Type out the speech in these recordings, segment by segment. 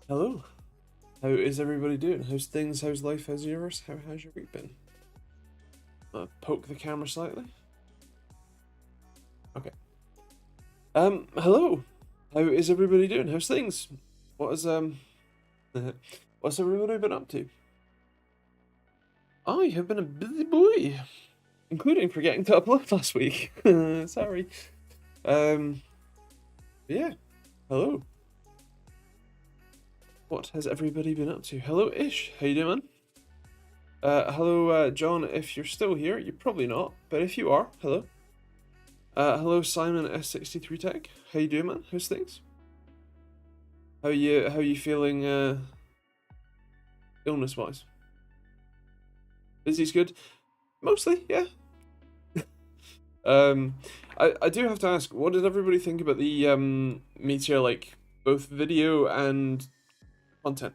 Hello. How is everybody doing? How's things? How's life? How's yours? How's your week been? Poke the camera slightly. Okay. Hello. How is everybody doing? How's things? What is what's everybody been up to? I have been a busy boy, including forgetting to upload last week. Sorry. Um, yeah. Hello. What has everybody been up to? Hello, Ish. How you doing? Hello, John. If you're still here, you're probably not, but if you are, hello. Hello, Simon S63 Tech. How you doing, man? How's things? How you feeling, illness wise? Busy's good. Mostly, yeah. I do have to ask, what did everybody think about the Meteor, like both video and content?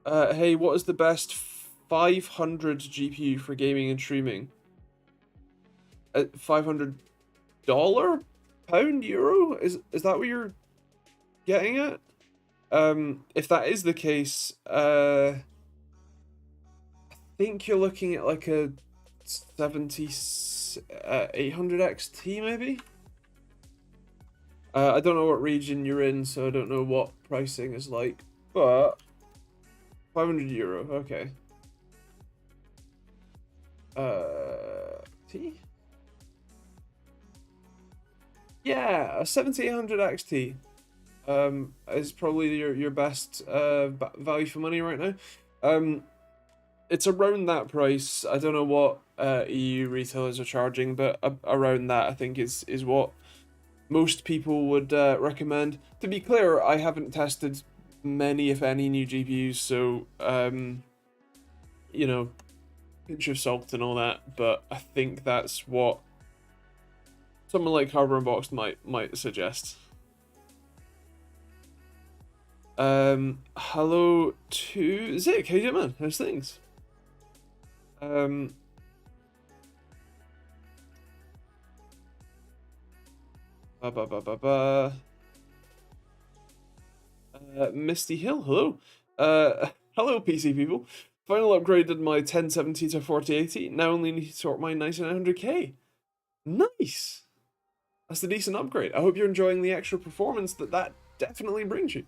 Hey, what is the best 500 GPU for gaming and streaming? $500, pound, euro? Is that what you're getting at? If that is the case, I think you're looking at like a 800 XT maybe. I don't know what region you're in, so I don't know what pricing is like, but 500 euro, okay. T? Yeah, a 7800 XT is probably your best value for money right now. It's around that price. I don't know what EU retailers are charging, but around that I think is what most people would recommend. To be clear, I haven't tested many, if any, new GPUs, so you know, pinch of salt and all that. But I think that's what someone like Hardware Unboxed might suggest. Hello to Zik. How you doing, man? How's things? Um, ba ba ba ba ba. Misty Hill, hello. Hello, PC people. Final upgraded my 1070 to 4080. Now only need to sort my 9900K. Nice. That's a decent upgrade. I hope you're enjoying the extra performance that definitely brings you.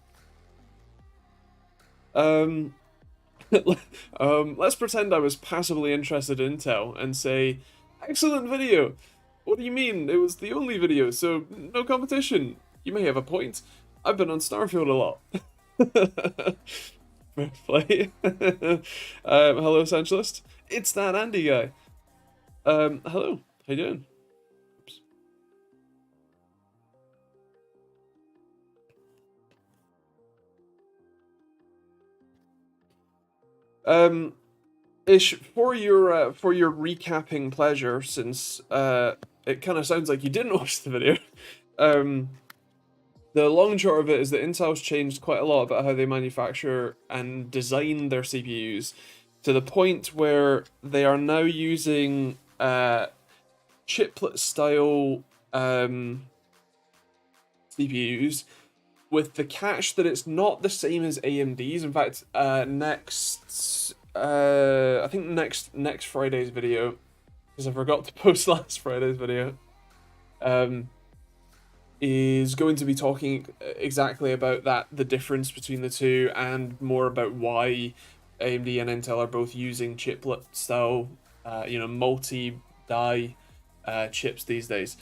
Let's pretend I was passively interested in Intel and say, excellent video. What do you mean? It was the only video, so no competition. You may have a point. I've been on Starfield a lot. Fair play. Hello, Essentialist. It's that Andy guy. Hello. How you doing? Oops. Ish, for your recapping pleasure, since it kind of sounds like you didn't watch the video. The long and short of it is that Intel's changed quite a lot about how they manufacture and design their CPUs, to the point where they are now using chiplet style CPUs, with the catch that it's not the same as AMD's. In fact, I think next Friday's video, because I forgot to post last Friday's video, is going to be talking exactly about that, the difference between the two, and more about why AMD and Intel are both using chiplet style, multi-die chips these days.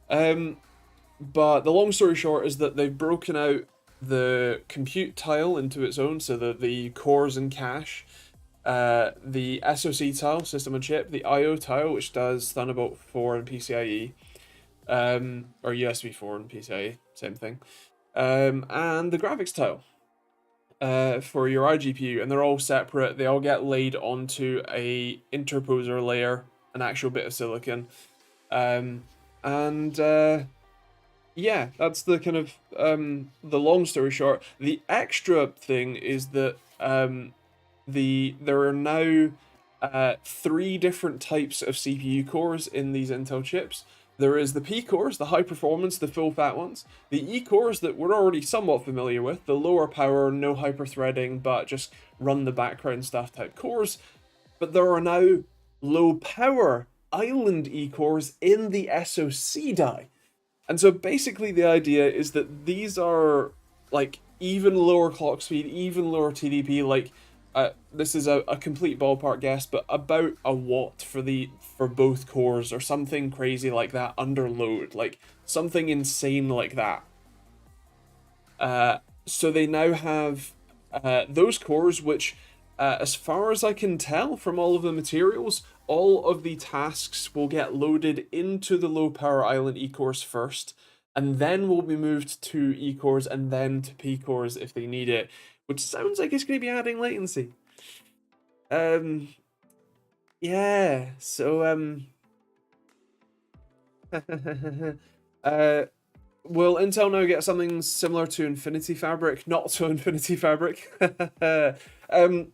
But the long story short is that they've broken out the compute tile into its own, so that the cores and cache, the SoC tile, system on chip, the I/O tile, which does Thunderbolt 4 and PCIe, or USB 4 and PCIe, same thing, and the graphics tile for your iGPU, and they're all separate. They all get laid onto a interposer layer, an actual bit of silicon, and yeah, that's the kind of the long story short. The extra thing is that there are now 3 different types of CPU cores in these Intel chips. There is the P cores, the high performance, the full fat ones. The E cores that we're already somewhat familiar with, the lower power, no hyper-threading, but just run the background stuff type cores. But there are now low power island E cores in the SoC die. And so basically the idea is that these are like even lower clock speed, even lower TDP, like this is a complete ballpark guess, but about a watt for both cores or something crazy like that under load, like something insane like that. So they now have those cores, which, as far as I can tell from all of the materials, all of the tasks will get loaded into the low power island E cores first, and then will be moved to E cores and then to P cores if they need it, which sounds like it's going to be adding latency. Yeah, so will Intel now get something similar to Infinity Fabric? Not to Infinity Fabric.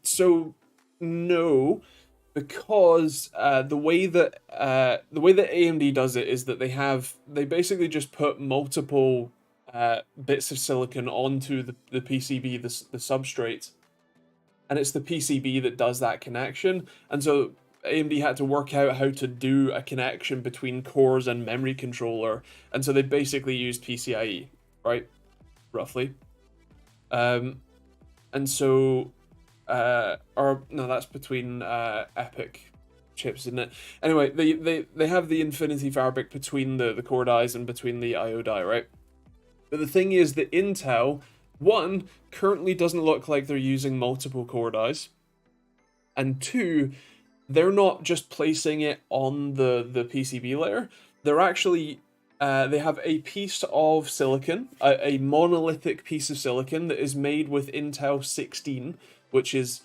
So no, because the way that AMD does it is that they basically just put multiple bits of silicon onto the PCB, the substrate, and it's the PCB that does that connection. And so AMD had to work out how to do a connection between cores and memory controller, and so they basically used PCIe, right? Roughly. And so, or no, that's between EPYC chips, isn't it? Anyway, they have the Infinity Fabric between the core dies and between the IO die, right? But the thing is that Intel, one, currently doesn't look like they're using multiple core dies, and two, they're not just placing it on the PCB layer. They're actually, they have a piece of silicon, a monolithic piece of silicon that is made with Intel 16, which is,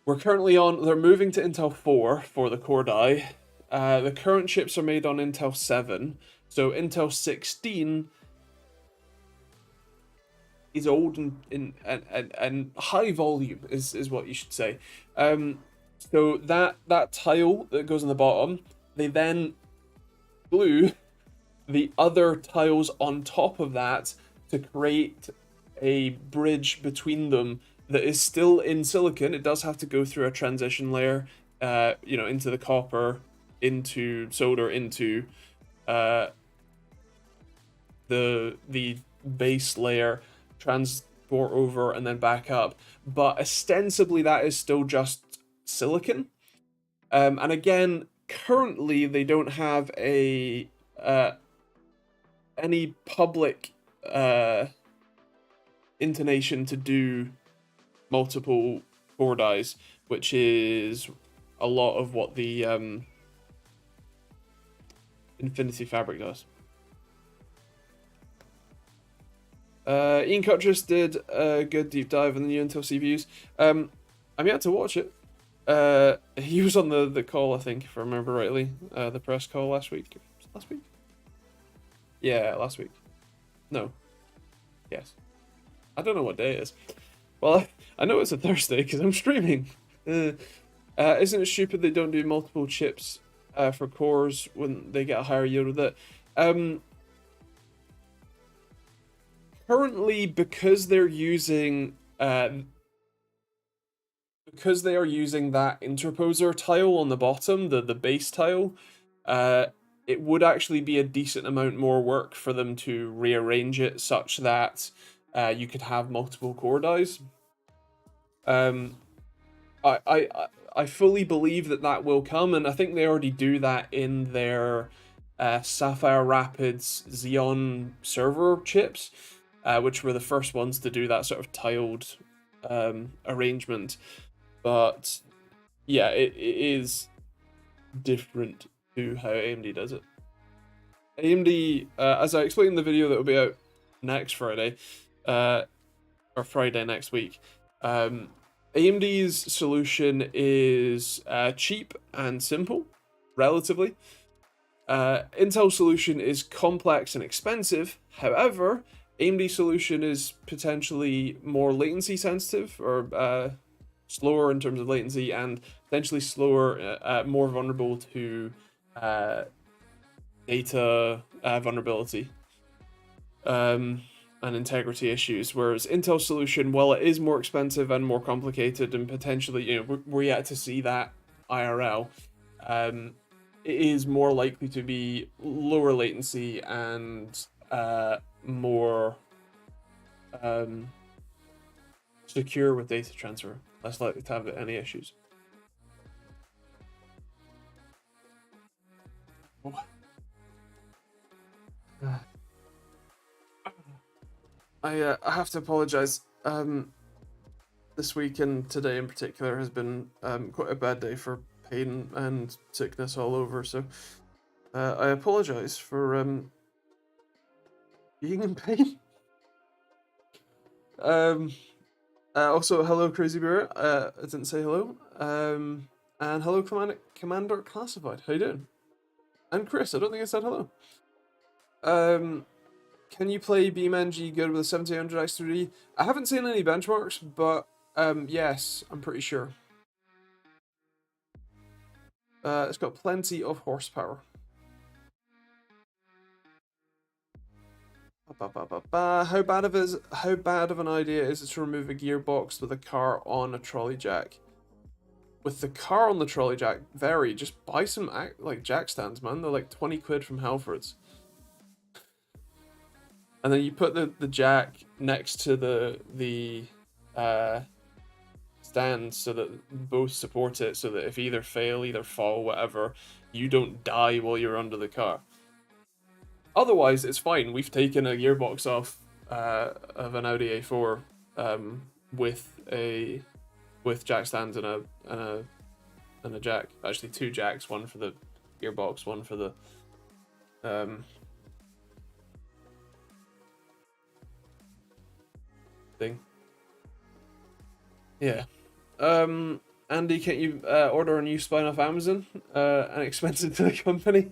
we're currently on, they're moving to Intel 4 for the core die. The current chips are made on Intel 7, so Intel 16 is old and high volume is what you should say. So that tile that goes on the bottom, they then glue the other tiles on top of that to create a bridge between them that is still in silicon. It does have to go through a transition layer, into the copper, into solder, into the base layer, transport over, and then back up. But ostensibly that is still just silicon. And again, currently they don't have any public intonation to do multiple core dies, which is a lot of what the Infinity Fabric does. Ian Cuttress did a good deep dive on the new Intel CPUs. I'm yet to watch it. He was on the call, I think, if I remember rightly. The press call last week. Last week? Yeah, last week. No. Yes. I don't know what day it is. Well, I know it's a Thursday because I'm streaming. Isn't it stupid they don't do multiple chips for cores when they get a higher yield with it? Currently, because they are using that interposer tile on the bottom, the base tile, it would actually be a decent amount more work for them to rearrange it such that you could have multiple core dies. I fully believe that will come, and I think they already do that in their Sapphire Rapids Xeon server chips, which were the first ones to do that sort of tiled arrangement. But yeah, it is different to how AMD does it. AMD, as I explained in the video that will be out next Friday, or Friday next week, AMD's solution is cheap and simple, relatively. Intel's solution is complex and expensive. However, AMD's solution is potentially more latency sensitive, or slower in terms of latency, and potentially slower, more vulnerable to data vulnerability and integrity issues. Whereas Intel's solution, while it is more expensive and more complicated, and potentially, we're yet to see that IRL, it is more likely to be lower latency and more secure with data transfer, less likely to have any issues. I have to apologize. This week and today in particular has been quite a bad day for pain and sickness all over. So I apologize for being in pain. Also, hello, Crazy Bear. I didn't say hello. And hello, Commander Classified. How you doing? And Chris, I don't think I said hello. Can you play BeamNG good with a 1700 X3D? I haven't seen any benchmarks, but yes, I'm pretty sure. It's got plenty of horsepower. How bad of an idea is it to remove a gearbox with a car on a trolley jack? With the car on the trolley jack, just buy some like jack stands, man. They're like 20 quid from Halfords. And then you put the jack next to the stand so that both support it, so that if either fail, either fall, whatever, you don't die while you're under the car. Otherwise, it's fine. We've taken a gearbox off of an Audi A4 with jack stands and a jack. Actually, two jacks, one for the gearbox, one for the thing. Yeah. Andy, can't you order a new spine off Amazon and expense it to the company?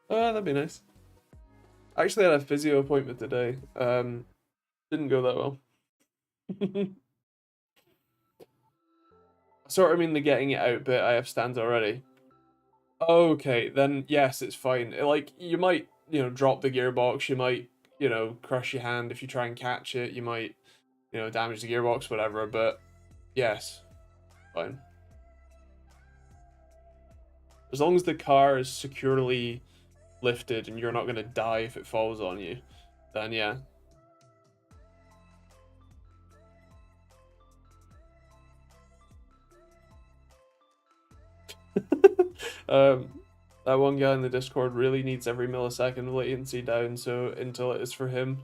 Oh, that'd be nice. I actually had a physio appointment today. Didn't go that well. Sort of mean the getting it out bit. I have stands already. Okay, then yes, it's fine. Like, you might, drop the gearbox. You might, crush your hand if you try and catch it. You might, damage the gearbox, whatever. But yes, fine. As long as the car is securely lifted and you're not going to die if it falls on you, then yeah. That one guy in the Discord really needs every millisecond latency down, so until it is for him.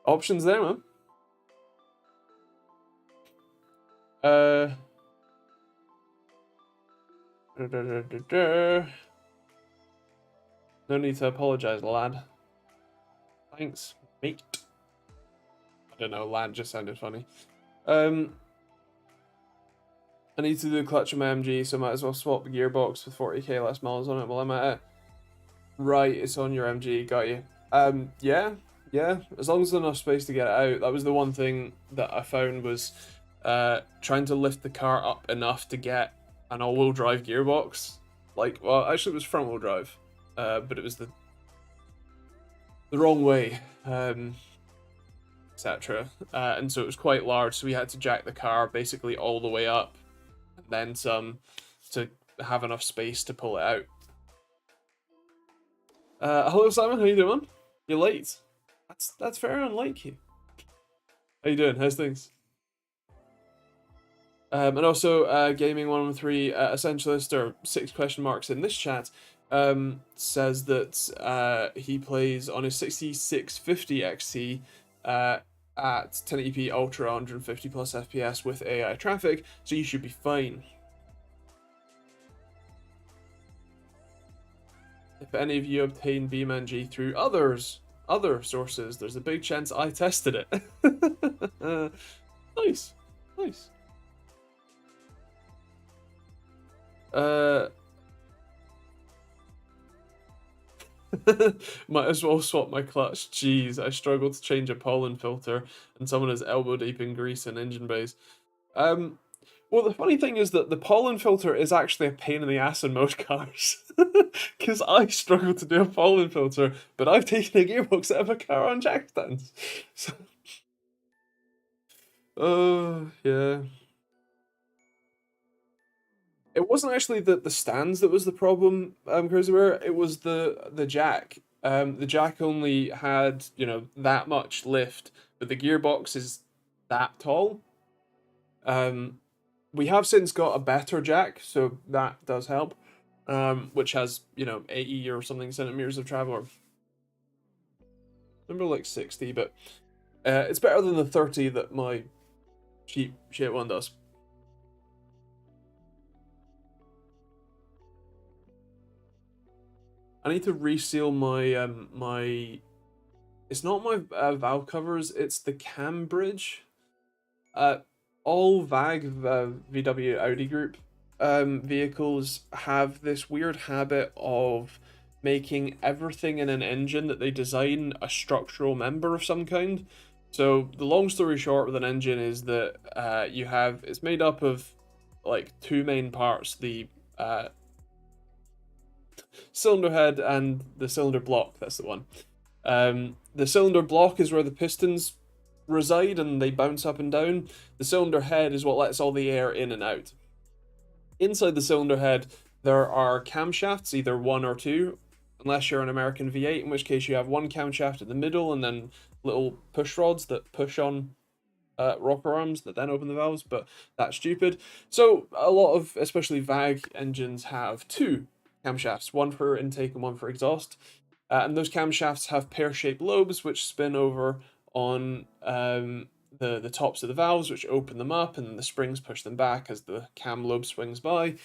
Options there, man. No need to apologize, lad. Thanks, mate. I don't know, lad just sounded funny. I need to do a clutch on my MG, so I might as well swap the gearbox with 40k less miles on it while I'm at it. Right, it's on your MG, got you. Yeah, as long as there's enough space to get it out. That was the one thing that I found was trying to lift the car up enough to get an all-wheel drive gearbox. Well, actually it was front-wheel drive, but it was the wrong way, etc. And so it was quite large, so we had to jack the car basically all the way up, and then some, to have enough space to pull it out. Hello Simon, how you doing? You're late. That's very unlike you. How you doing? How's things? And also, Gaming 113 Essentialist, or 6 question marks in this chat, says that he plays on his 6650 XT at 1080p Ultra 150 plus FPS with AI traffic, so you should be fine. If any of you obtain BeamNG through other sources, there's a big chance I tested it. Nice. Might as well swap my clutch. Jeez, I struggle to change a pollen filter, and someone is elbow deep in grease and engine bays. Well, the funny thing is that the pollen filter is actually a pain in the ass in most cars. Because I struggle to do a pollen filter, but I've taken a gearbox out of a car on jack stands. So, oh, yeah. It wasn't actually the stands that was the problem, Cruiserware. It was the jack. The jack only had, you know, that much lift, but the gearbox is that tall. Um, we have since got a better jack, so that does help. Which has, you know, 80 or something centimeters of travel, or remember like 60, but it's better than the 30 that my cheap shit one does. I need to reseal my it's not my valve covers, it's the cam bridge. Uh, all VAG VW Audi Group vehicles have this weird habit of making everything in an engine that they design a structural member of some kind. So the long story short with an engine is that you have it's made up of like two main parts: the cylinder head and the cylinder block. That's the one. The cylinder block is where the pistons reside and they bounce up and down. The cylinder head is what lets all the air in and out. Inside the cylinder head, there are camshafts, either one or two, unless you're an American V8, in which case you have one camshaft in the middle and then little push rods that push on rocker arms that then open the valves, but that's stupid. So a lot of, especially VAG engines, have two camshafts, one for intake and one for exhaust. And those camshafts have pear-shaped lobes which spin over on the tops of the valves, which open them up, and the springs push them back as the cam lobe swings by.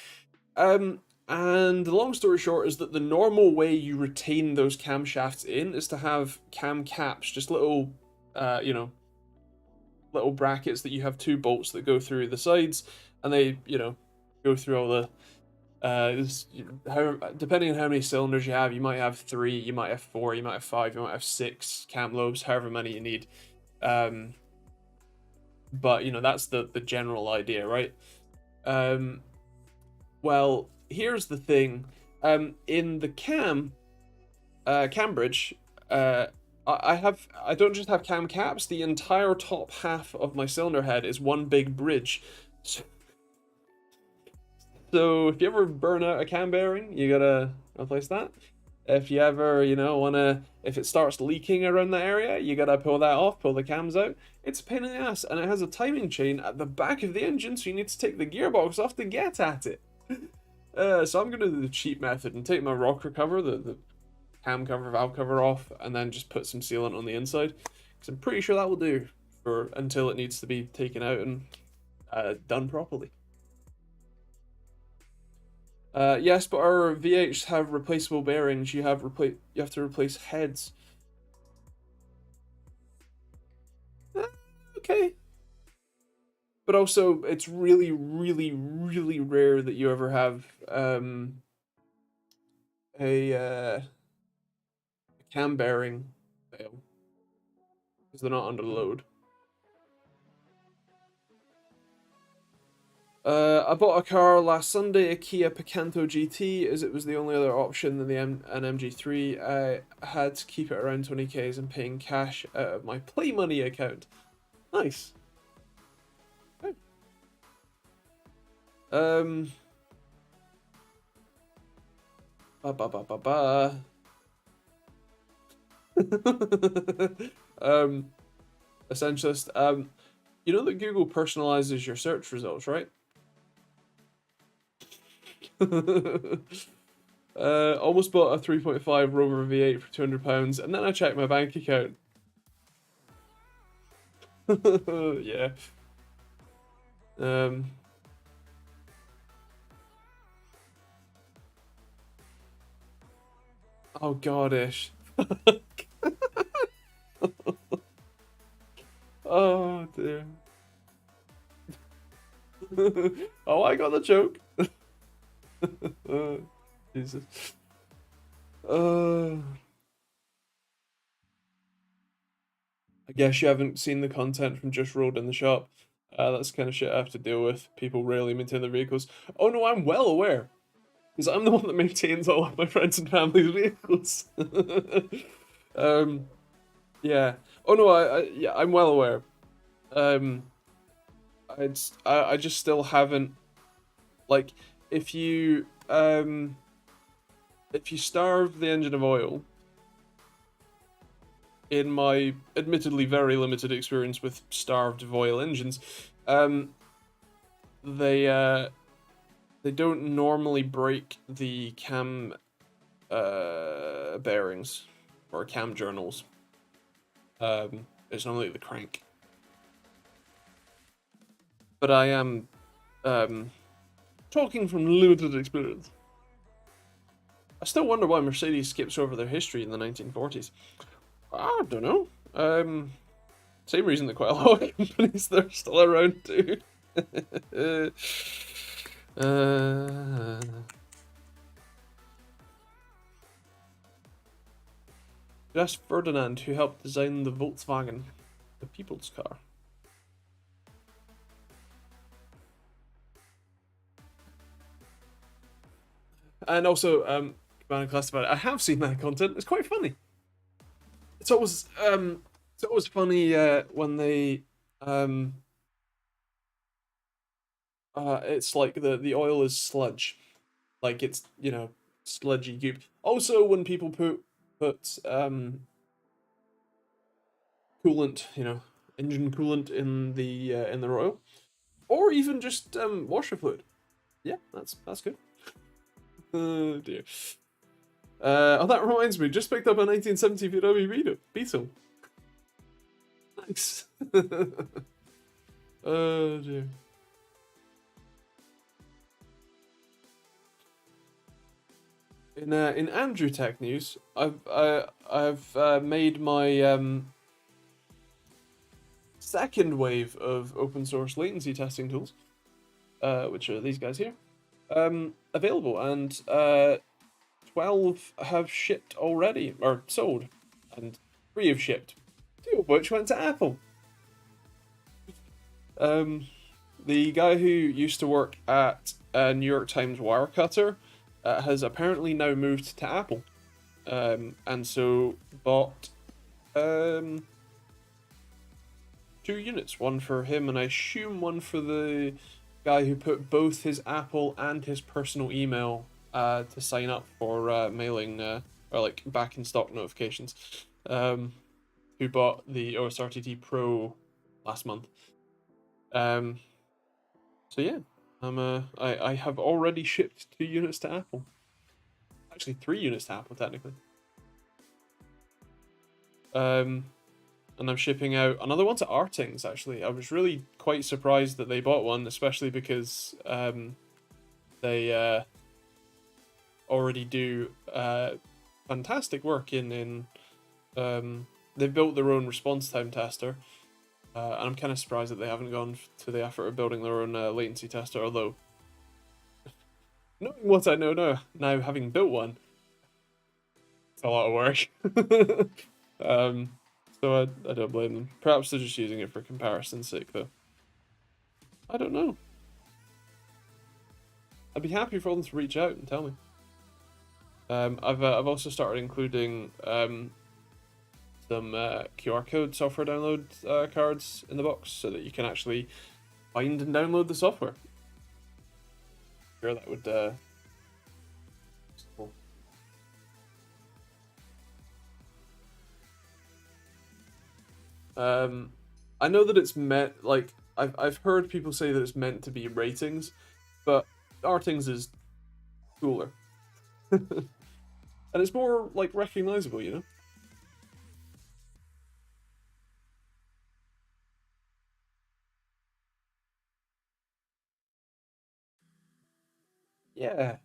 And the long story short is that the normal way you retain those camshafts in is to have cam caps, just little, you know, little brackets that you have two bolts that go through the sides, and they, you know, go through all the depending on how many cylinders you have, you might have 3, you might have 4, you might have 5, you might have 6 cam lobes, however many you need. But you know, that's the general idea, right? Well, here's the thing. In the cam bridge, I don't just have cam caps. The entire top half of my cylinder head is one big bridge. So if you ever burn out a cam bearing, you gotta replace that. If you ever, you know, if it starts leaking around the area, you gotta pull that off, pull the cams out. It's a pain in the ass, and it has a timing chain at the back of the engine, so you need to take the gearbox off to get at it. So I'm gonna do the cheap method and take my rocker cover, the cam cover, valve cover off, and then just put some sealant on the inside, because I'm pretty sure that will do for until it needs to be taken out and done properly. Yes, but our V8s have replaceable bearings. You have to replace heads. Okay. But also, it's really, really, really rare that you ever have a cam bearing fail because they're not under load. I bought a car last Sunday, a Kia Picanto GT, as it was the only other option than an MG3. I had to keep it around 20Ks and paying cash out of my Play Money account. Nice. Okay. Ba ba ba ba ba. Essentialist. You know that Google personalizes your search results, right? Almost bought a 3.5 Rover V8 for £200, and then I checked my bank account. Yeah. Oh God-ish. Oh dear. Oh, I got the joke. Jesus. I guess you haven't seen the content from Just Rolled in the Shop. That's the kind of shit I have to deal with. People rarely maintain their vehicles. Oh no, I'm well aware. Because I'm the one that maintains all of my friends and family's vehicles. Yeah. Oh no, yeah, I'm well aware. Um, I just still haven't, like, if you starve the engine of oil, in my admittedly very limited experience with starved of oil engines, um, they don't normally break the cam bearings or cam journals. It's normally the crank. But I am talking from limited experience. I still wonder why Mercedes skips over their history in the 1940s. I don't know. Same reason that quite a lot of companies that are still around too. Just Ferdinand, who helped design the Volkswagen, the people's car. And also, Command and Classified. I have seen that content. It's quite funny. It's always funny when they it's like the oil is sludge, like it's, you know, sludgy goop. Also, when people put coolant, you know, engine coolant in the oil, or even just washer fluid. Yeah, that's good. Oh dear. Oh, that reminds me. Just picked up a 1970 VW Beetle. Nice. Oh dear. In Andrew Tech news, I've made my second wave of open source latency testing tools, which are these guys here, available, and 12 have shipped already, or sold, and 3 have shipped, 2 of which went to Apple. The guy who used to work at New York Times Wirecutter has apparently now moved to Apple, and so bought 2 units, one for him and I assume one for the guy who put both his Apple and his personal email to sign up for mailing or like back in stock notifications, who bought the OSRTT Pro last month. So yeah, I have already shipped 2 units to Apple. Actually, 3 units to Apple technically. And I'm shipping out another one to Artings. Actually, I was really quite surprised that they bought one, especially because they already do fantastic work in they've built their own response time tester. And I'm kind of surprised that they haven't gone to the effort of building their own latency tester, although, knowing what I know now, having built one, it's a lot of work. So I don't blame them. Perhaps they're just using it for comparison's sake, though. I don't know. I'd be happy for them to reach out and tell me. I've also started including some QR code software download cards in the box so that you can actually find and download the software. Sure, that would cool. I know that it's meant, like, I've heard people say that it's meant to be ratings, but Artings is cooler. And it's more like recognizable, you know? Yeah.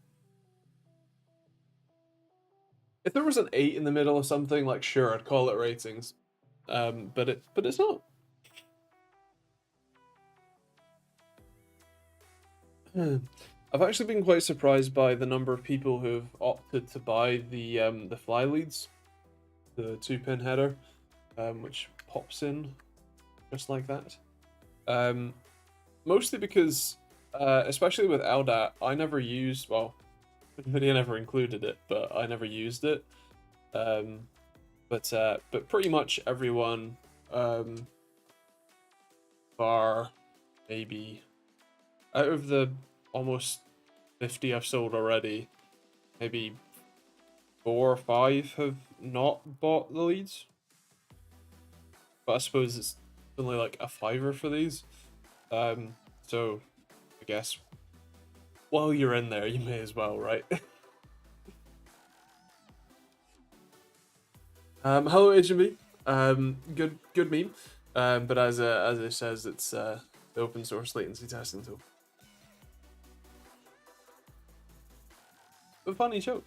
If there was an 8 in the middle or something, like, sure, I'd call it ratings. But it's not. I've actually been quite surprised by the number of people who've opted to buy the fly leads, the 2-pin header, which pops in just like that. Mostly because, especially with LDAT, I never used, well, NVIDIA never included it, but I never used it. Um, but pretty much everyone, bar maybe out of the almost 50 I've sold already, maybe 4 or 5 have not bought the leads. But I suppose it's only like a fiver for these. So I guess while you're in there, you may as well, right? Hello HMB. Good meme. But as it says, it's the open source latency testing tool. A funny joke.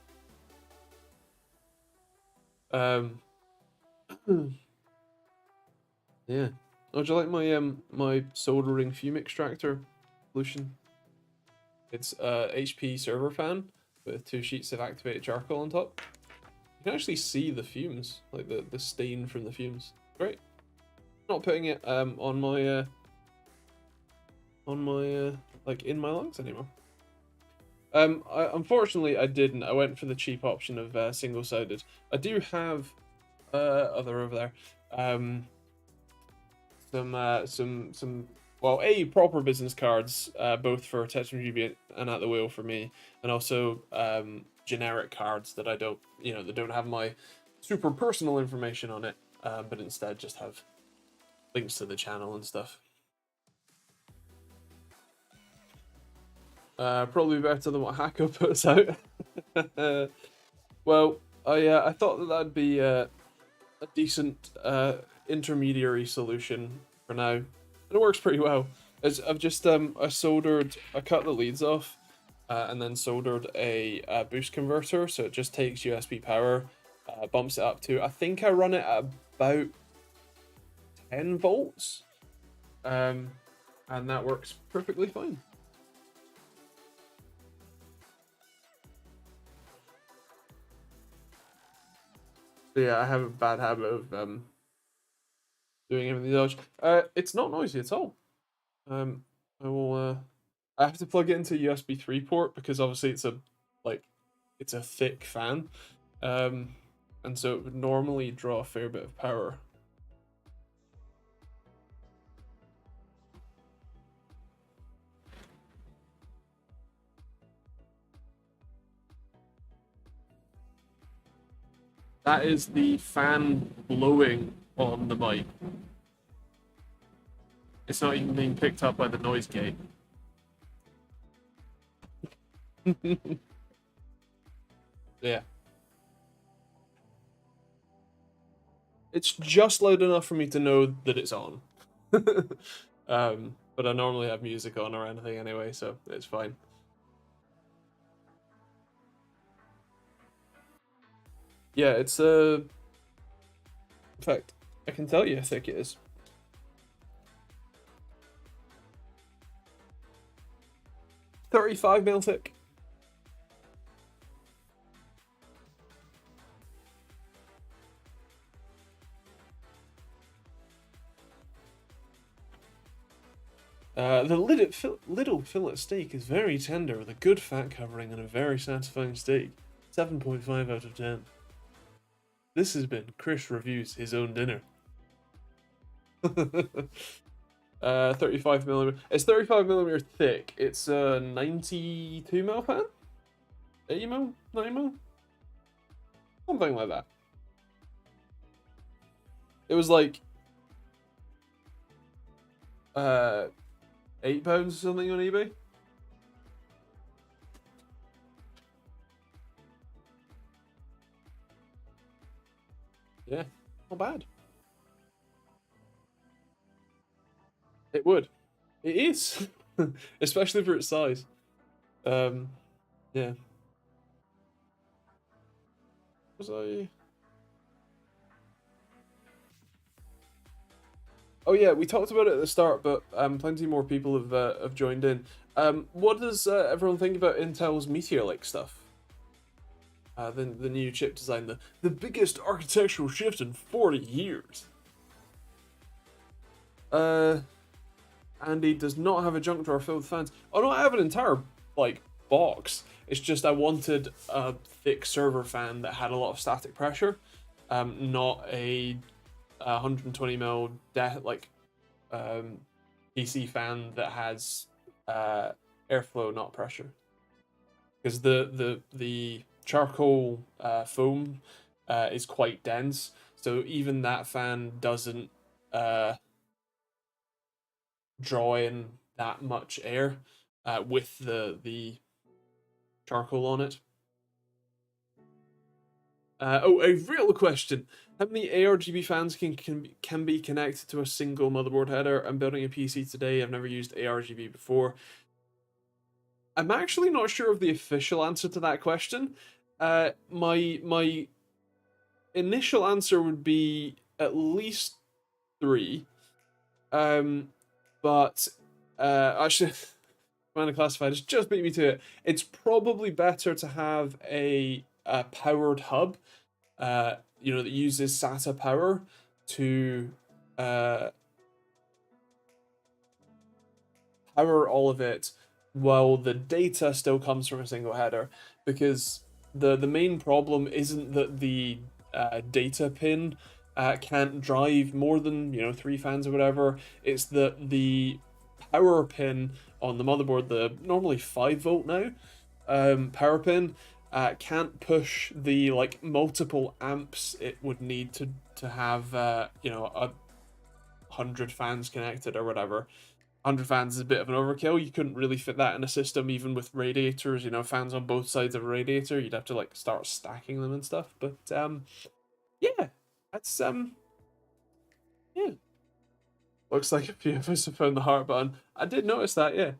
Yeah. Oh, do you like my soldering fume extractor solution? It's a HP server fan with 2 sheets of activated charcoal on top. You can actually see the fumes, like the stain from the fumes. Great. Not putting it on my like in my lungs anymore. Unfortunately I didn't. I went for the cheap option of single sided. I do have other over there. Some well, proper business cards, both for TechteamGB and at the wheel for me, and also generic cards that I don't, that don't have my super personal information on it, but instead just have links to the channel and stuff. Probably better than what Hacker puts out. Well, I thought that'd be a decent intermediary solution for now. And it works pretty well. I've just I cut the leads off, and then soldered a boost converter, so it just takes USB power, bumps it up to, I think I run it at about 10 volts, and that works perfectly fine. So yeah, I have a bad habit of doing everything dodge. It's not noisy at all. I will. I have to plug it into a USB 3 port because obviously it's a thick fan, and so it would normally draw a fair bit of power. That is the fan blowing on the mic. It's not even being picked up by the noise gate. Yeah. It's just loud enough for me to know that it's on. But I normally have music on or anything anyway, so it's fine. Yeah, it's in fact, I can tell you how thick it is. 35 mil thick. The little fillet steak is very tender with a good fat covering and a very satisfying steak. 7.5 out of 10. This has been Chris Reviews His Own Dinner. 35 millimeter. It's 35 millimeter thick. It's a 92 mil pan? 80 mil? 90 mil? Something like that. It was like £8 or something on eBay. Yeah, not bad. It would. It is. Especially for its size. Yeah. Was I... Oh yeah, we talked about it at the start, but plenty more people have joined in. What does everyone think about Intel's Meteor Lake stuff? The new chip design, the biggest architectural shift in 40 years. Andy does not have a junk drawer filled with fans. Oh no, I have an entire like box. It's just I wanted a thick server fan that had a lot of static pressure, not a 120 mil PC fan that has airflow, not pressure. Because the charcoal foam is quite dense, so even that fan doesn't draw in that much air with the charcoal on it. A real question: how many ARGB fans can be connected to a single motherboard header? I'm building a PC today. I've never used ARGB before. I'm actually not sure of the official answer to that question. My initial answer would be at least 3. But actually, Commander Classified has just beat me to it. It's probably better to have a powered hub, that uses SATA power to power all of it while the data still comes from a single header, because the main problem isn't that the data pin can't drive more than 3 fans or whatever. It's that the power pin on the motherboard, the normally 5 volt now power pin, can't push the multiple amps it would need to have 100 fans connected or whatever. 100 fans is a bit of an overkill. You couldn't really fit that in a system, even with radiators, fans on both sides of a radiator. You'd have to start stacking them and stuff. But yeah, that's yeah. Looks like a few of us have found the heart button. I did notice that, yeah.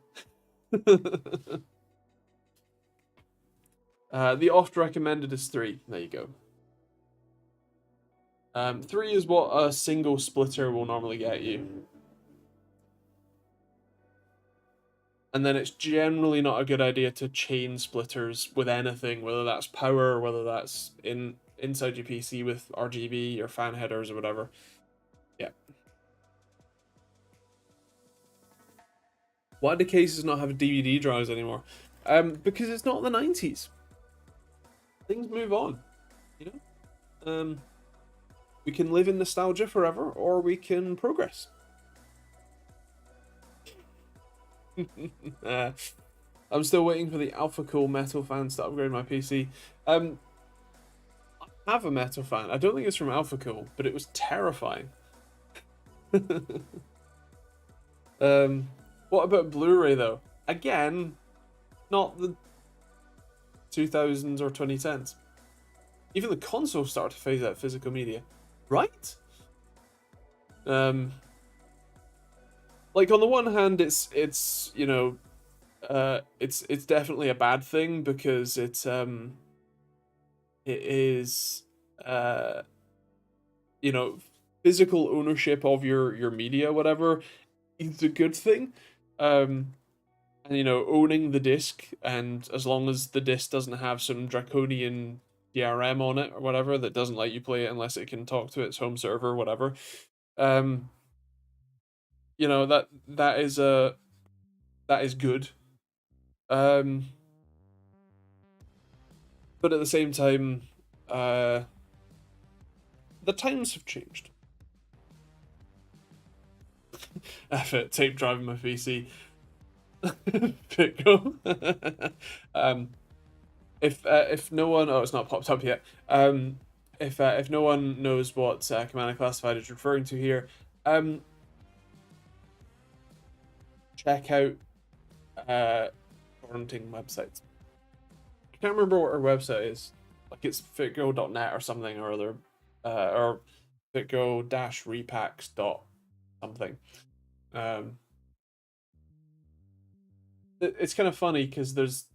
The oft recommended is 3. There you go. 3 is what a single splitter will normally get you. And then it's generally not a good idea to chain splitters with anything, whether that's power, whether that's inside your PC with RGB or fan headers or whatever. Yeah. Why do cases not have DVD drives anymore? Because it's not the 90s. Things move on, we can live in nostalgia forever, or we can progress. I'm still waiting for the Alpha Cool metal fans to upgrade my PC. I have a metal fan. I don't think it's from Alpha Cool, but it was terrifying. What about Blu-ray though? Again, not the 2000s or 2010s. Even the console started to phase out physical media, right? On the one hand, it's definitely a bad thing, because it is physical ownership of your media, whatever, is a good thing. And owning the disc, and as long as the disc doesn't have some draconian DRM on it or whatever that doesn't let you play it unless it can talk to its home server or whatever, that is good. But at the same time, the times have changed. Effort tape driving my PC. Pickle. If no one, it's not popped up yet. If no one knows what Commander Classified is referring to here, check out torrenting websites. I can't remember what our website is. It's fitgo.net or something or other, or fitgo-repacks something. It's kind of funny because there's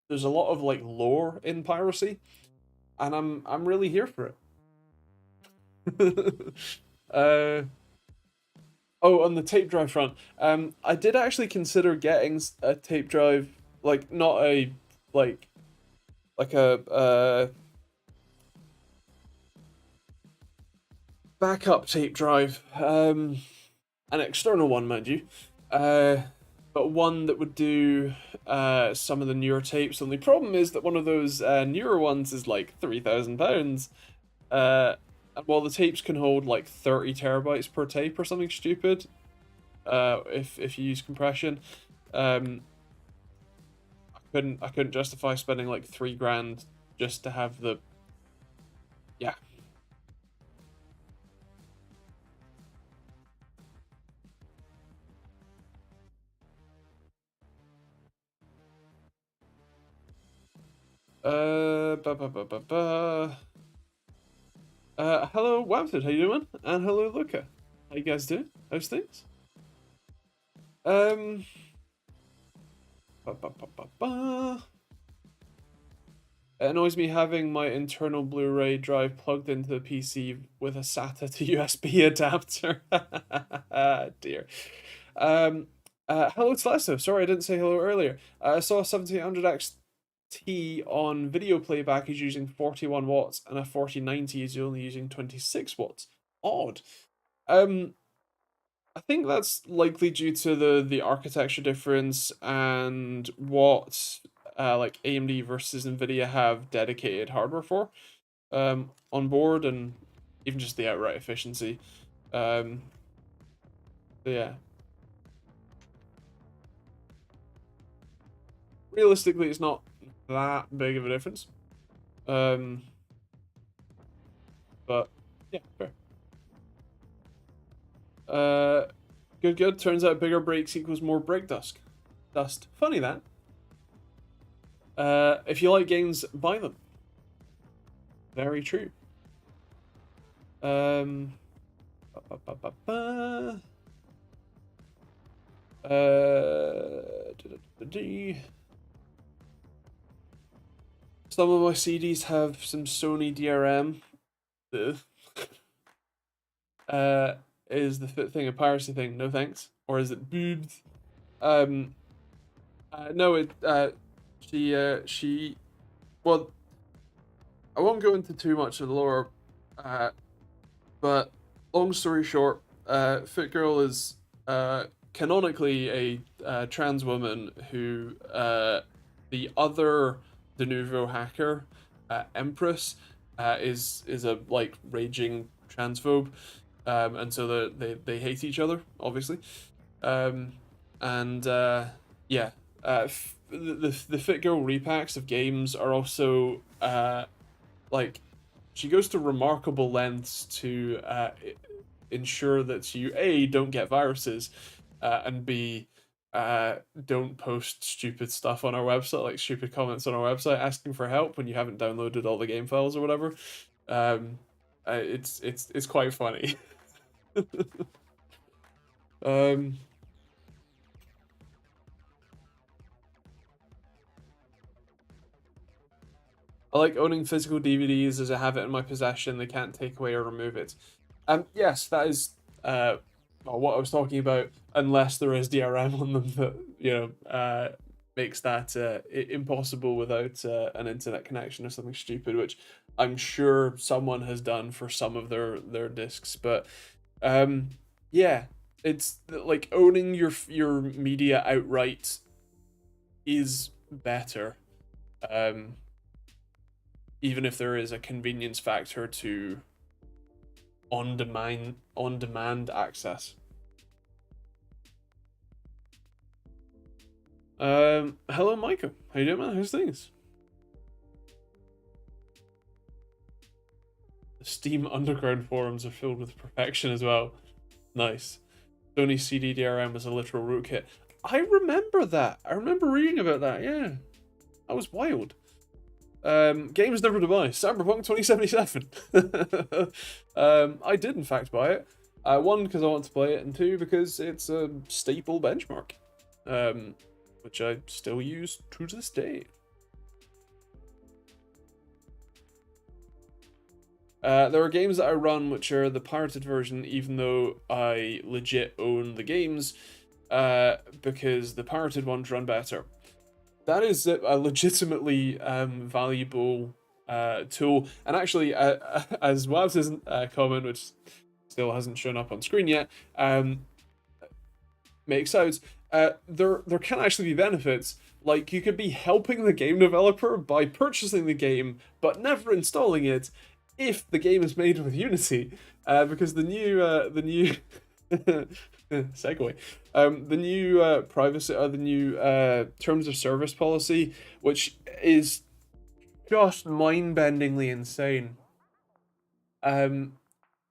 a lot of lore in piracy, and I'm really here for it. On the tape drive front, I did actually consider getting a tape drive, not a a backup tape drive, an external one, mind you. but one that would do some of the newer tapes. The only problem is that one of those newer ones is like £3,000. And while the tapes can hold like 30 terabytes per tape or something stupid, if you use compression, I couldn't justify spending like £3,000 just to have the, yeah. Ba ba ba ba ba. Hello, Wamford, how you doing? And hello, Luca. How you guys doing? How's things? Ba ba ba ba ba. It annoys me having my internal Blu-ray drive plugged into the PC with a SATA to USB adapter. Dear. Hello, Telesto. Sorry, I didn't say hello earlier. I saw a 7800XT on video playback is using 41 watts, and a 4090 is only using 26 watts. Odd. I think that's likely due to the architecture difference and what like AMD versus Nvidia have dedicated hardware for on board, and even just the outright efficiency. Yeah. Realistically, it's not that big of a difference. But yeah, fair. Good. Turns out bigger breaks equals more break dust. Funny that. If you like games, buy them. Very true. Ba, ba, ba, ba, ba. Some of my CDs have some Sony DRM. Is the thing a piracy thing? No thanks. Or is it boobs? No, she, well, I won't go into too much of the lore, but long story short, Fit Girl is canonically a trans woman who the other de nouveau hacker, Empress, is a like raging transphobe, and so they hate each other, obviously, and yeah, the Fit Girl repacks of games are also like, she goes to remarkable lengths to ensure that you A, don't get viruses, and B, don't post stupid stuff on our website, like stupid comments on our website asking for help when you haven't downloaded all the game files or whatever. It's quite funny. um I like owning physical DVDs as I have it in my possession. They can't take away or remove it. Yes, that is what I was talking about. Unless there is DRM on them that makes that impossible without an internet connection or something stupid, which I'm sure someone has done for some of their discs. But yeah, it's like owning your media outright is better. Even if there is a convenience factor to on demand access. Hello, Micah. How you doing, man? How's things? The Steam Underground forums are filled with perfection as well. Nice. Sony CD-DRM was a literal rootkit. I remember that. I remember reading about that. Yeah, that was wild. Games never to buy. Cyberpunk 2077. I did in fact buy it. One, because I want to play it, and two, because it's a staple benchmark, which I still use to this day. There are games that I run which are the pirated version, even though I legit own the games, because the pirated ones run better. That is a legitimately valuable tool. And actually, as Wabs' comment, which still hasn't shown up on screen yet, makes out, there can actually be benefits. Like, you could be helping the game developer by purchasing the game, but never installing it, if the game is made with Unity, because the new segue, the new privacy, the new terms of service policy, which is just mind-bendingly insane.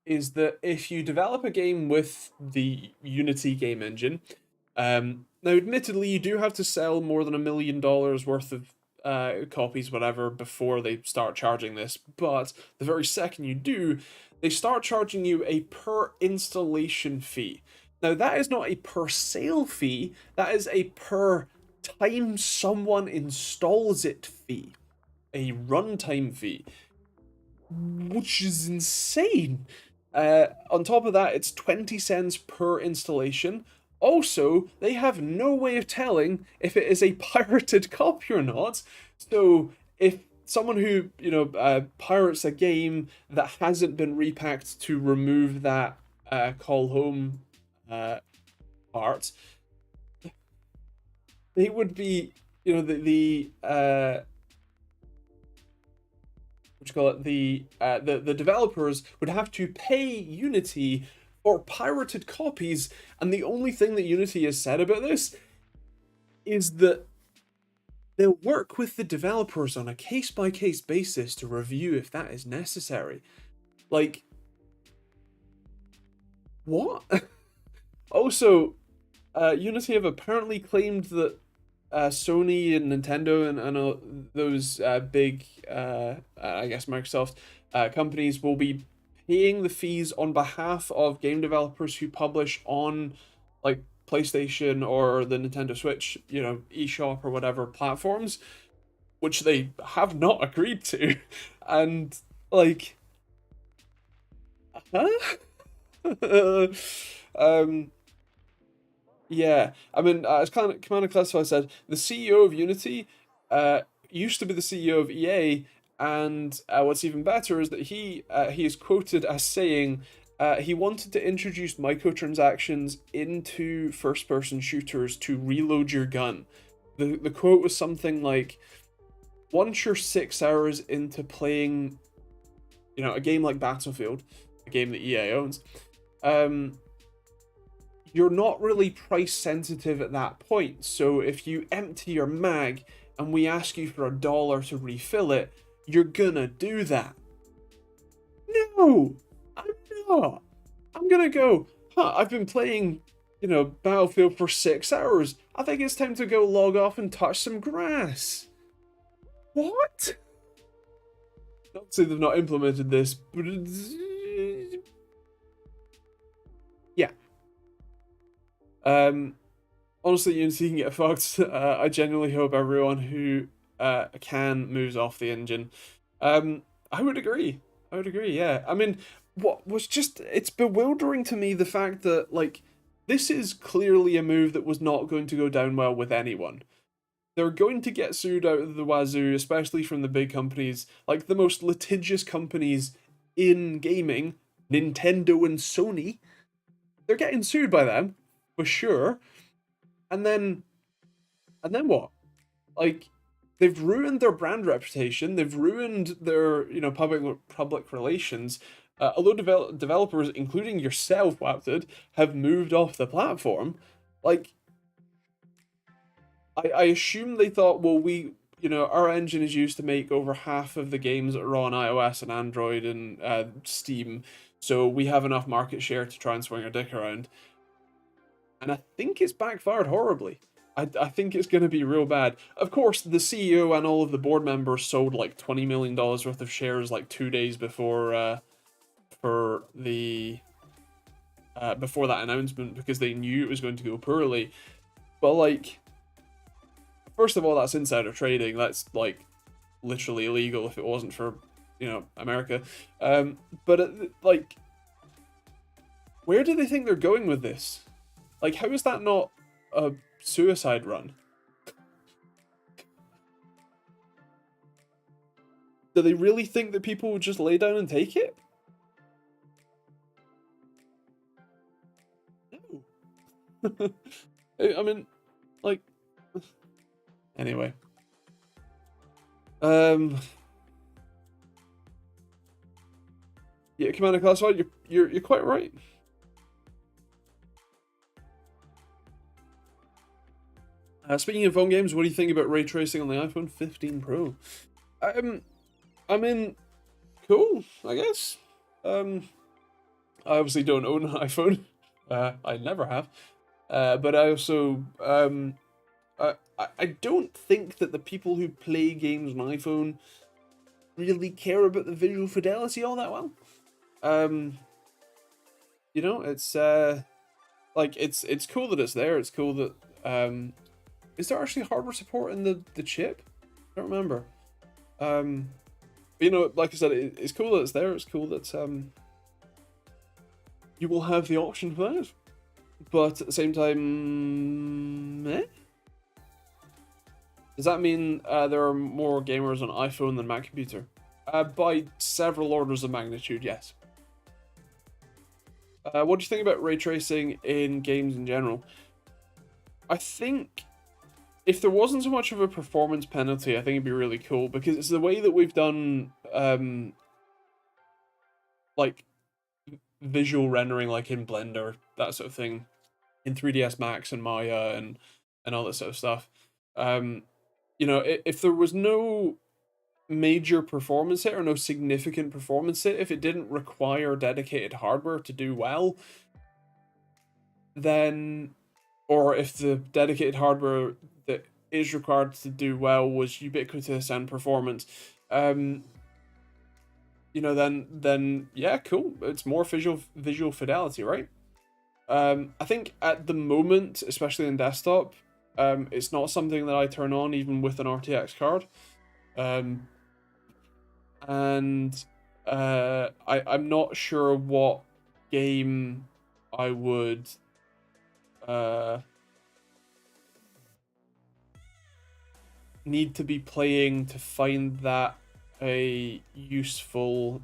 Is that if you develop a game with the Unity game engine, now admittedly you do have to sell more than $1 million worth of copies, whatever, before they start charging this. But the very second you do, they start charging you a per installation fee. Now that is not a per sale fee; that is a per time someone installs it fee, a runtime fee, which is insane. On top of that, it's 20 cents per installation. Also, they have no way of telling if it is a pirated copy or not. So, if someone who, pirates a game that hasn't been repacked to remove that call home part, they would be, what you call it, the developers would have to pay Unity for pirated copies, and the only thing that Unity has said about this is that they'll work with the developers on a case-by-case basis to review if that is necessary. Like, what? Also, Unity have apparently claimed that Sony and Nintendo and those big, I guess Microsoft companies will be paying the fees on behalf of game developers who publish on like PlayStation or the Nintendo Switch, eShop or whatever platforms, which they have not agreed to, and like, huh? Yeah, I mean, as Command and Classify said, the CEO of Unity used to be the CEO of EA, and what's even better is that he is quoted as saying he wanted to introduce microtransactions into first-person shooters to reload your gun. The quote was something like, "Once you're 6 hours into playing, a game like Battlefield, a game that EA owns, you're not really price sensitive at that point. So if you empty your mag and we ask you for $1 to refill it, you're gonna do that." No, I'm not. I'm gonna go, I've been playing, Battlefield for 6 hours. I think it's time to go log off and touch some grass. What? Not to say they've not implemented this, but yeah. Honestly, Unity can get fucked. I genuinely hope everyone who can moves off the engine. I would agree. I would agree. Yeah. I mean, what was just it's bewildering to me the fact that like this is clearly a move that was not going to go down well with anyone. They're going to get sued out of the wazoo, especially from the big companies, like the most litigious companies in gaming, Nintendo and Sony. They're getting sued by them, for sure. And then what? Like, they've ruined their brand reputation. They've ruined their public relations. Although developers, including yourself, Wapted, have moved off the platform. Like, I assume they thought, well, our engine is used to make over half of the games that are on iOS and Android and Steam, so we have enough market share to try and swing our dick around. And I think it's backfired horribly. I think it's going to be real bad. Of course, the CEO and all of the board members sold like $20 million worth of shares like 2 days before before that announcement, because they knew it was going to go poorly. But like, first of all, that's insider trading. That's like literally illegal if it wasn't for America. But like, where do they think they're going with this? Like, how is that not a suicide run? Do they really think that people would just lay down and take it? No. I mean, like, anyway. Yeah, Commander Classified, you're quite right. Speaking of phone games, what do you think about ray tracing on the iPhone 15 Pro? I mean, cool, I guess. I obviously don't own an iPhone. I never have. But I also I don't think that the people who play games on iPhone really care about the visual fidelity all that well. You know, it's like it's cool that it's there. It's cool that is there actually hardware support in the chip? I don't remember. But, you know, like I said, it's cool that it's there. It's cool that you will have the option for that. But at the same time, does that mean there are more gamers on iPhone than Mac computer? By several orders of magnitude, yes. What do you think about ray tracing in games in general? I think if there wasn't so much of a performance penalty, I think it'd be really cool, because it's the way that we've done like visual rendering, like in Blender, that sort of thing, in 3ds Max and Maya and all that sort of stuff. You know, if there was no major performance hit or no significant performance hit, if it didn't require dedicated hardware to do well, then, or if the dedicated hardware that is required to do well was ubiquitous and performance, you know, then yeah, cool. It's more visual fidelity, right? I think at the moment, especially in desktop, it's not something that I turn on even with an RTX card. And I'm not sure what game I would need to be playing to find that a useful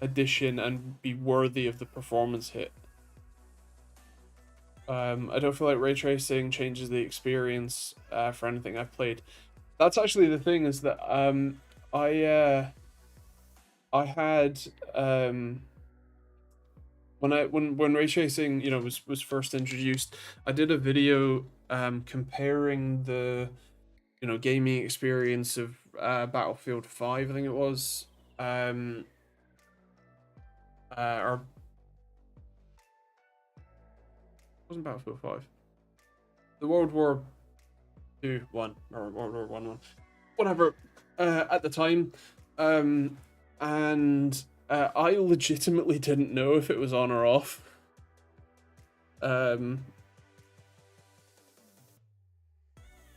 addition and be worthy of the performance hit. I don't feel like ray tracing changes the experience for anything I've played. That's actually the thing, is that I had when ray tracing, you know, was first introduced, I did a video comparing the, you know, gaming experience of Battlefield 5, I think it was, or wasn't Battlefield 5, the World War 2 one, or World War 1 one, whatever, at the time, and I legitimately didn't know if it was on or off.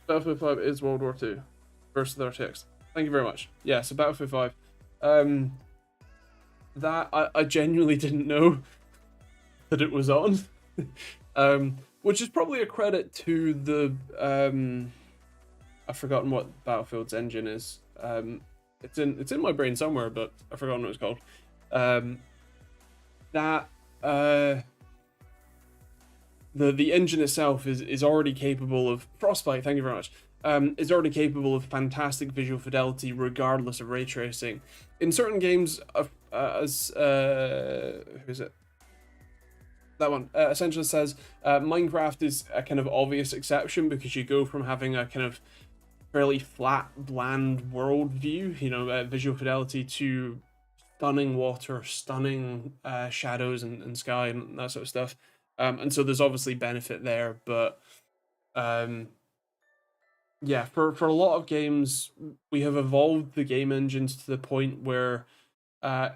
Battlefield 5 is World War 2 versus the RTX. Thank you very much. Yeah, so Battlefield 5. That I genuinely didn't know that it was on. Which is probably a credit to the I've forgotten what Battlefield's engine is. It's in my brain somewhere, but I've forgotten what it's called. The engine itself is already capable of Frostbite. Thank you very much. Is already capable of fantastic visual fidelity regardless of ray tracing. In certain games, as who is it? That one essentially says Minecraft is a kind of obvious exception, because you go from having a kind of fairly flat, bland world view, you know, visual fidelity, to stunning water, stunning shadows and sky and that sort of stuff. And so there's obviously benefit there, but yeah, for a lot of games, we have evolved the game engines to the point where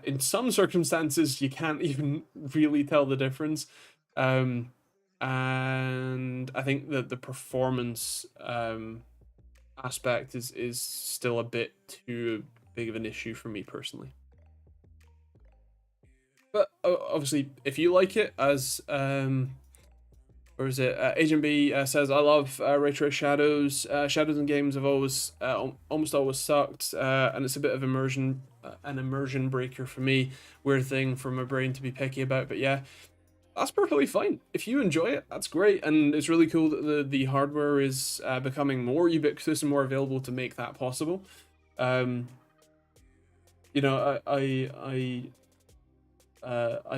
in some circumstances you can't even really tell the difference. And I think that the performance aspect is still a bit too big of an issue for me personally. But obviously, if you like it, as or is it Agent B says, I love ray trace shadows. Shadows in games have always almost always sucked, and it's a bit of an immersion breaker for me. Weird thing for my brain to be picky about, but yeah, that's perfectly fine. If you enjoy it, that's great, and it's really cool that the hardware is becoming more ubiquitous and more available to make that possible. You know, I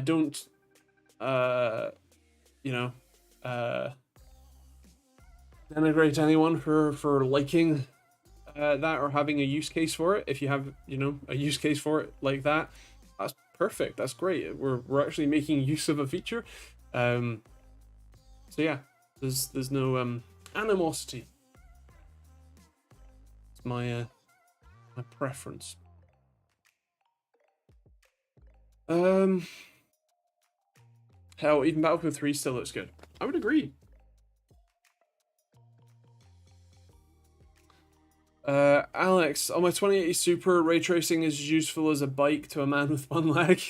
don't you know denigrate anyone for liking that or having a use case for it. If you have, you know, a use case for it like that, that's perfect. That's great. We're actually making use of a feature. So yeah, there's no animosity. It's my my preference. Hell, even Battlefield 3 still looks good. I would agree. Alex, on my 2080 Super, ray tracing is as useful as a bike to a man with one leg.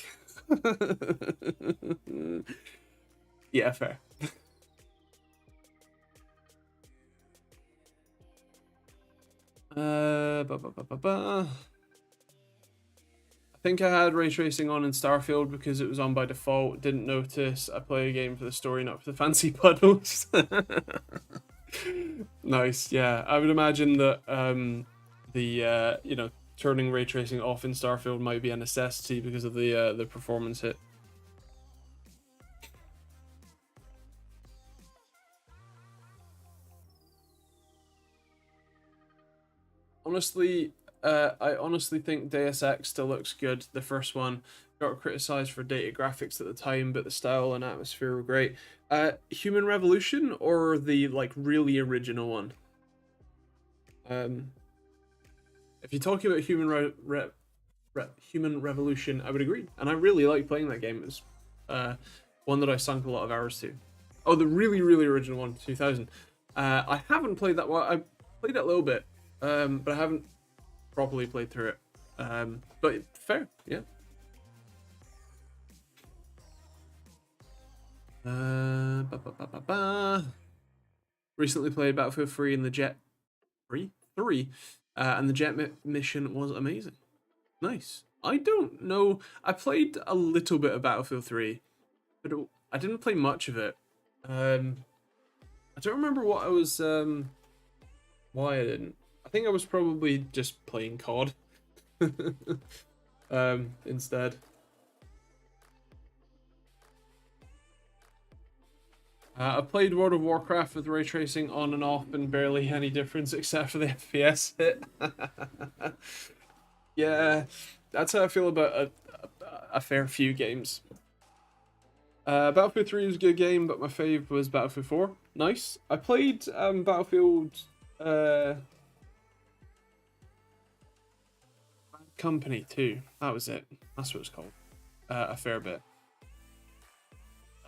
Yeah, fair. I think I had ray tracing on in Starfield because it was on by default. Didn't notice. I play a game for the story, not for the fancy puddles. Nice. Yeah, I would imagine that you know, turning ray tracing off in Starfield might be a necessity because of the performance hit. Honestly, I honestly think Deus Ex still looks good. The first one got criticized for dated graphics at the time, but the style and atmosphere were great. Human Revolution or the like really original one? If you're talking about Human Revolution, I would agree, and I really like playing that game. It's one that I sunk a lot of hours to. Oh, the really original one, 2000. I haven't played that one. I played it a little bit, but I haven't properly played through it. But fair, yeah. Recently played Battlefield 3 and the Jet 3, and the Jet mission was amazing. Nice. I don't know. I played a little bit of Battlefield 3, but I didn't play much of it. I don't remember what I was. Why I didn't. I think I was probably just playing COD. Instead. I played World of Warcraft with ray tracing on and off and barely any difference except for the FPS hit. Yeah, that's how I feel about a fair few games. Battlefield 3 was a good game, but my fave was Battlefield 4. Nice. I played Battlefield Company 2. That was it. That's what it's called. A fair bit.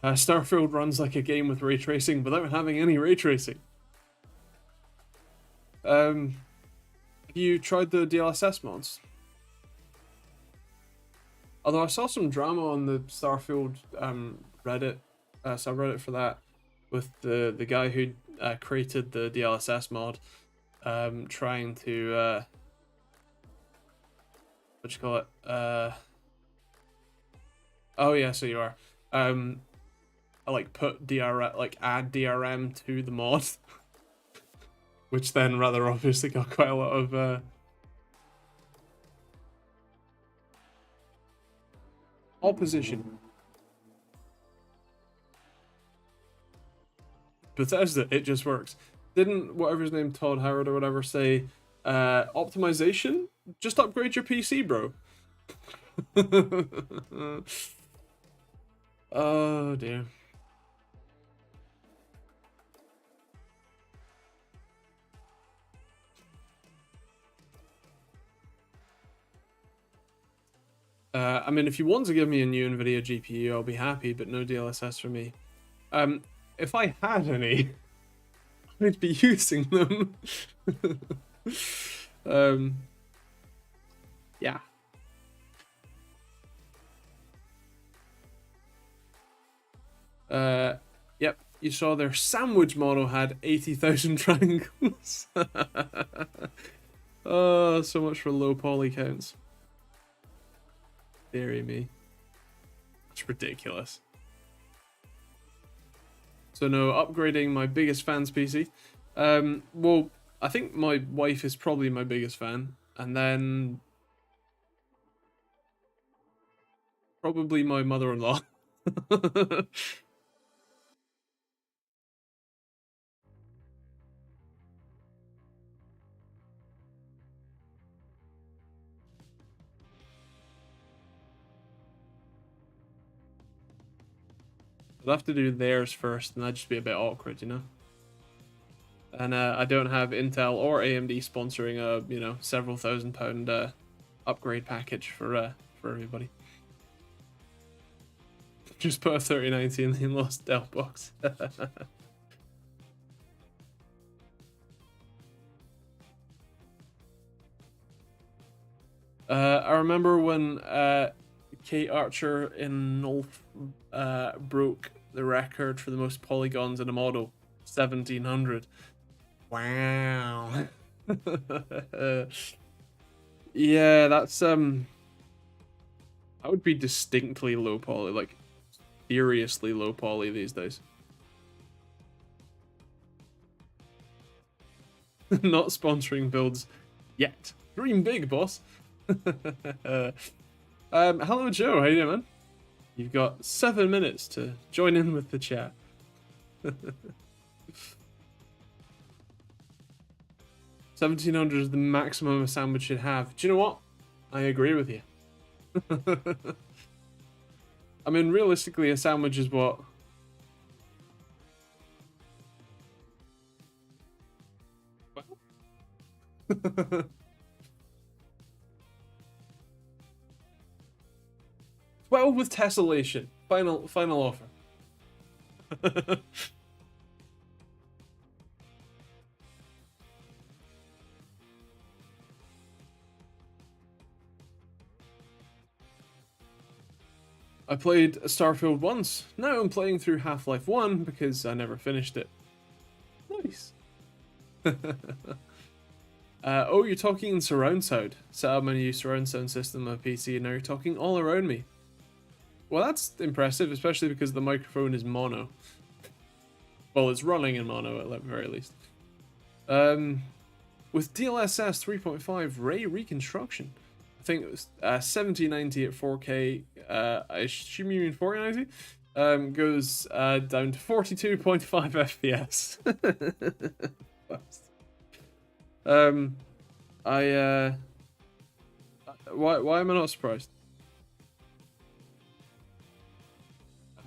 Starfield runs like a game with ray tracing without having any ray tracing. Have you tried the DLSS mods? Although I saw some drama on the Starfield Reddit, subreddit for that, with the guy who created the DLSS mod, trying to what you call it? Oh yeah, so you are. I like put DRM, like add DRM to the mod, which then rather obviously got quite a lot of opposition. Bethesda, it just works. Didn't whatever his name, Todd Howard or whatever, say optimization? Just upgrade your PC, bro. Oh dear. I mean, if you want to give me a new NVIDIA GPU, I'll be happy, but no DLSS for me. If I had any, I'd be using them. Yeah. Yep. you saw their sandwich model had 80,000 triangles. Oh, so much for low poly counts. Deary me. That's ridiculous. So no, upgrading my biggest fan's PC. Well, I think my wife is probably my biggest fan, and then probably my mother-in-law. I'll have to do theirs first, and that'd just be a bit awkward, you know? And I don't have Intel or AMD sponsoring a, you know, several £1,000 upgrade package for everybody. Just put a 3090 in the in-laws Dell box. I remember when Kate Archer in Nolf broke the record for the most polygons in a model, 1700. Wow. Yeah, that's I would be distinctly low poly, like seriously low poly these days. Not sponsoring builds yet. Dream big, boss. Hello Joe, how you doing, man? You've got 7 minutes to join in with the chat. 1700 is the maximum a sandwich should have. Do you know what? I agree with you. I mean, realistically, a sandwich is what? Well. 12 with tessellation. Final offer. I played Starfield once. Now I'm playing through Half-Life 1 because I never finished it. Nice. Oh, you're talking in surround sound. Set up my new surround sound system on my PC and now you're talking all around me. Well, that's impressive, especially because the microphone is mono. Well, it's running in mono at the very least. With DLSS 3.5 ray reconstruction, I think it was 7090 at 4K. I assume you mean 4090. Goes down to 42.5 FPS. Why am I not surprised?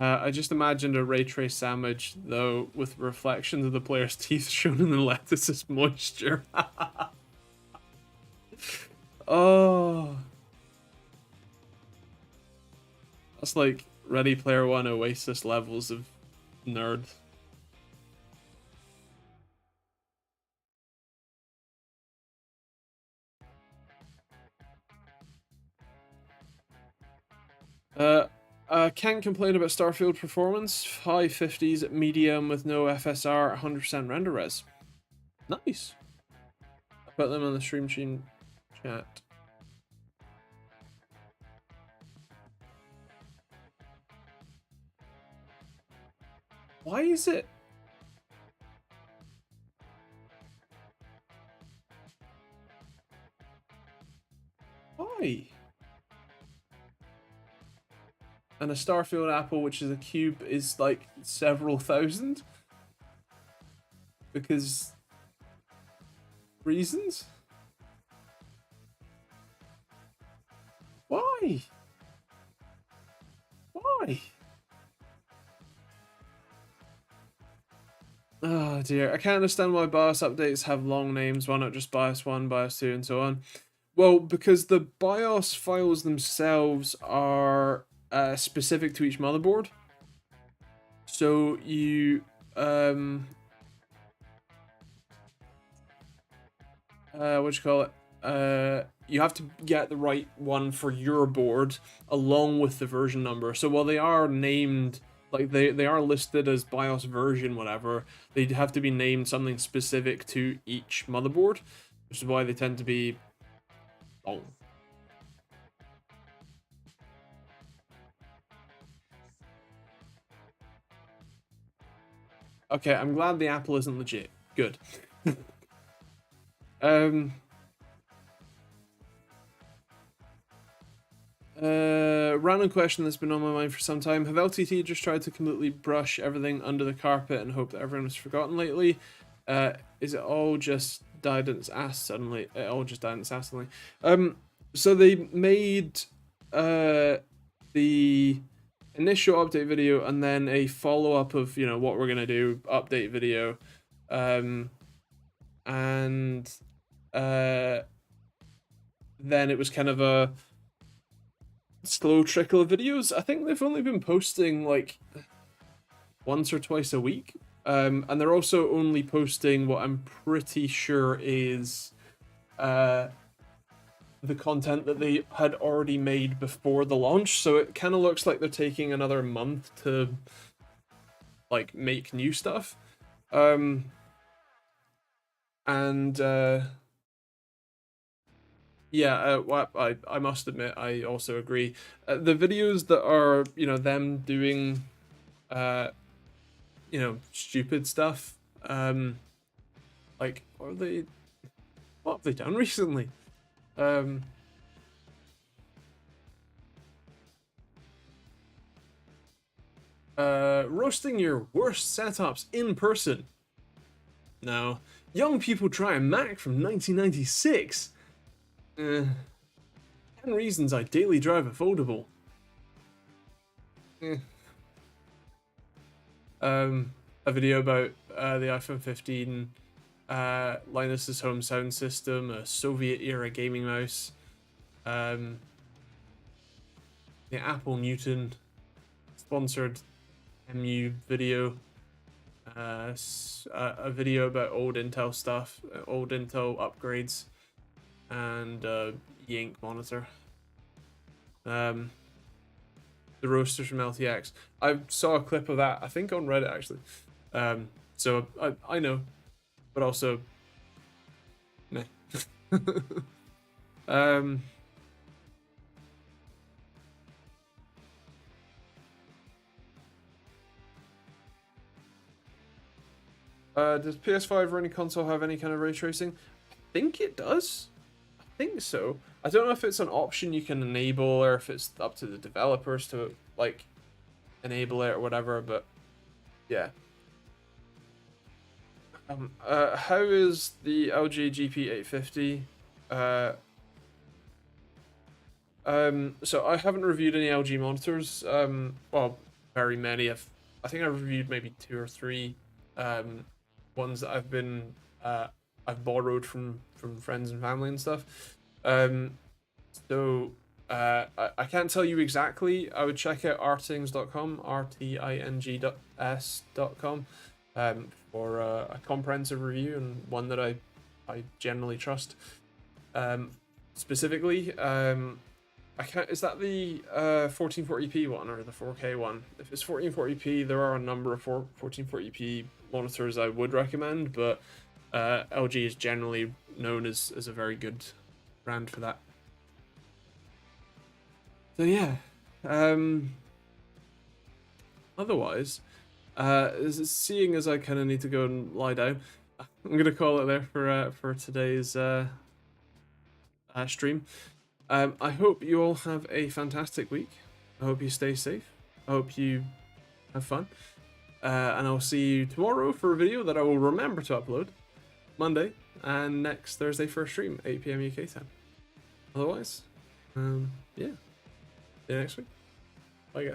I just imagined a ray trace sandwich, though, with reflections of the player's teeth shown in the lettuce's moisture. Oh. That's like Ready Player One Oasis levels of nerd. Can't complain about Starfield performance. High 50s at medium with no FSR, 100% render res. Nice. I put them on the stream chat. Why is it? Why? And a Starfield apple, which is a cube, is like several thousand? Because... reasons? Why? Why? Oh dear, I can't understand why BIOS updates have long names. Why not just BIOS 1, BIOS 2, and so on? Well, because the BIOS files themselves are specific to each motherboard. So you what you call it? You have to get the right one for your board along with the version number. So while they are named like they are listed as BIOS version whatever. They have to be named something specific to each motherboard, which is why they tend to be long. Okay, I'm glad the Apple isn't legit. Good. Random question that's been on my mind for some time. Have LTT just tried to completely brush everything under the carpet and hope that everyone has forgotten lately? Is it all just died in its ass suddenly? It all just died in its ass suddenly. So they made the initial update video and then a follow-up of, you know, what we're gonna do, update video. And then it was kind of a slow trickle of videos. I think they've only been posting like once or twice a week. And they're also only posting what I'm pretty sure is the content that they had already made before the launch. So it kind of looks like they're taking another month to like make new stuff. Yeah, I must admit, I also agree. The videos that are, you know, them doing, you know, stupid stuff, like, what have they done recently? Roasting your worst setups in person. Now, young people try a Mac from 1996. 10 reasons I daily drive a foldable. A video about the iPhone 15, Linus's home sound system, a Soviet-era gaming mouse, the Apple Newton sponsored MU video, a video about old Intel stuff, old Intel upgrades, and Yank monitor. The roasters from LTX. I saw a clip of that, I think on Reddit actually. So I know, but also, meh. Does PS5 or any console have any kind of ray tracing? I think it does. I think so. I don't know if it's an option you can enable or if it's up to the developers to like enable it or whatever, but yeah. How is the LG GP850? So I haven't reviewed any LG monitors. Well, very many. I think I've reviewed maybe 2 or 3 ones that I've borrowed from friends and family and stuff. So I can't tell you exactly. I would check out rtings.com, rting.s.com, for a comprehensive review and one that I generally trust. Specifically, I can't. Is that the 1440p one or the 4K one? If it's 1440p, there are a number of 1440p monitors I would recommend, but LG is generally known as a very good brand for that. So yeah, otherwise, seeing as I kind of need to go and lie down, I'm gonna call it there for today's stream. I hope you all have a fantastic week. I hope you stay safe. I hope you have fun. And I'll see you tomorrow for a video that I will remember to upload Monday and next Thursday for a stream, 8 PM UK time. Otherwise, yeah, see you next week.